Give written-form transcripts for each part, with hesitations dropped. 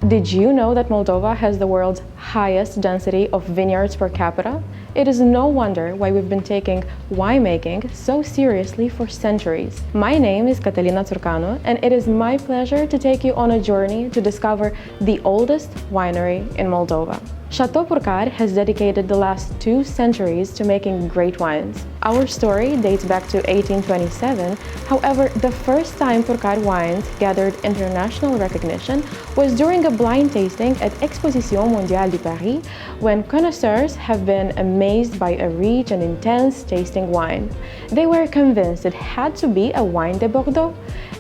Did you know that Moldova has the world's highest density of vineyards per capita? It is no wonder why we've been taking winemaking so seriously for centuries. My name is Catalina Țurcanu, and it is my pleasure to take you on a journey to discover the oldest winery in Moldova. Château Purcari has dedicated the last 2 centuries to making great wines. Our story dates back to 1827. However, the first time Purcari wines gathered international recognition was during a blind tasting at Exposition Mondiale de Paris, when connoisseurs have been amazed by a rich and intense tasting wine. They were convinced it had to be a wine de Bordeaux,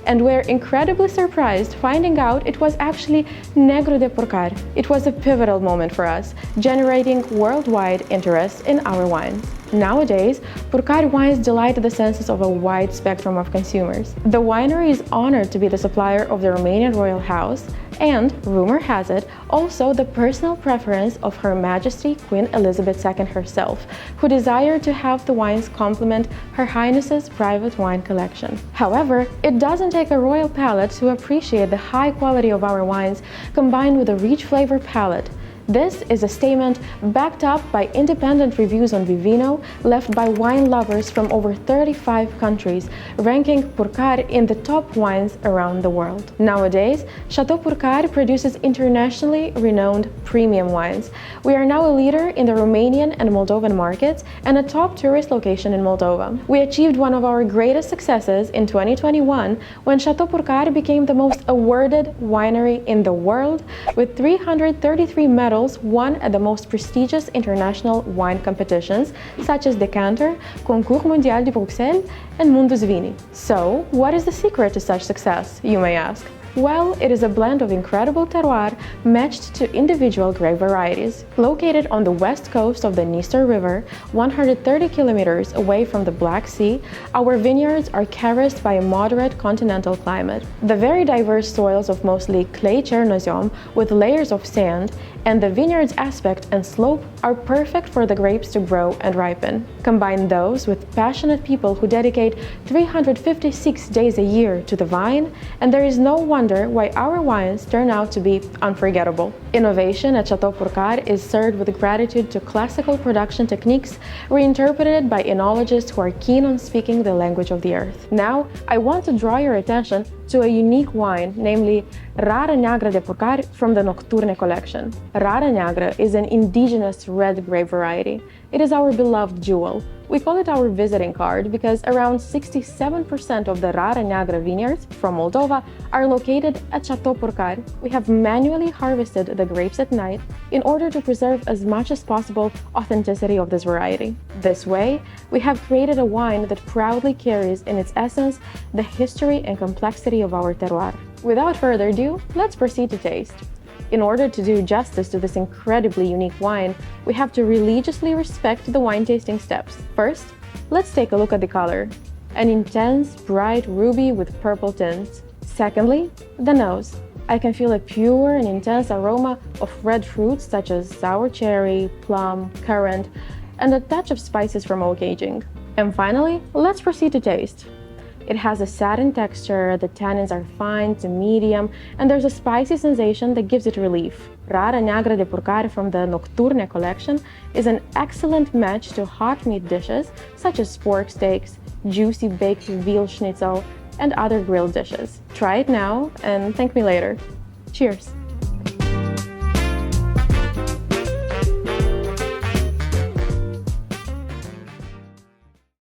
and were incredibly surprised finding out it was actually Negru de Purcari. It was a pivotal moment for us, generating worldwide interest in our wines. Nowadays, Purcari wines delight the senses of a wide spectrum of consumers. The winery is honored to be the supplier of the Romanian royal house and, rumor has it, also the personal preference of Her Majesty Queen Elizabeth II herself, who desired to have the wines complement Her Highness's private wine collection. However, it doesn't take a royal palate to appreciate the high quality of our wines combined with a rich flavor palette. This is a statement backed up by independent reviews on Vivino left by wine lovers from over 35 countries, ranking Purcari in the top wines around the world. Nowadays, Château Purcari produces internationally renowned premium wines. We are now a leader in the Romanian and Moldovan markets and a top tourist location in Moldova. We achieved one of our greatest successes in 2021 when Château Purcari became the most awarded winery in the world with 333 medals won at the most prestigious international wine competitions such as Decanter, Concours Mondial de Bruxelles, and Mundus Vini. So, what is the secret to such success, you may ask? Well, it is a blend of incredible terroir matched to individual grape varieties. Located on the west coast of the Dniester River, 130 kilometers away from the Black Sea, our vineyards are caressed by a moderate continental climate. The very diverse soils of mostly clay Chernozem with layers of sand and the vineyard's aspect and slope are perfect for the grapes to grow and ripen. Combine those with passionate people who dedicate 356 days a year to the vine, and there is no wonder why our wines turn out to be unforgettable. Innovation at Château Purcari is served with gratitude to classical production techniques reinterpreted by enologists who are keen on speaking the language of the earth. Now, I want to draw your attention to a unique wine, namely Rara Neagră de Purcari from the Nocturne collection. Rara Neagră is an indigenous red grape variety. It is our beloved jewel. We call it our visiting card because around 67% of the Rară Neagră vineyards from Moldova are located at Château Purcari. We have manually harvested the grapes at night in order to preserve as much as possible authenticity of this variety. This way, we have created a wine that proudly carries in its essence the history and complexity of our terroir. Without further ado, let's proceed to taste. In order to do justice to this incredibly unique wine, we have to religiously respect the wine tasting steps. First, let's take a look at the color. An intense, bright ruby with purple tints. Secondly, the nose. I can feel a pure and intense aroma of red fruits such as sour cherry, plum, currant, and a touch of spices from oak aging. And finally, let's proceed to taste. It has a satin texture, the tannins are fine to medium, and there's a spicy sensation that gives it relief. Rară Neagră de Purcari from the Nocturne collection is an excellent match to hot meat dishes such as pork steaks, juicy baked veal schnitzel, and other grilled dishes. Try it now and thank me later. Cheers!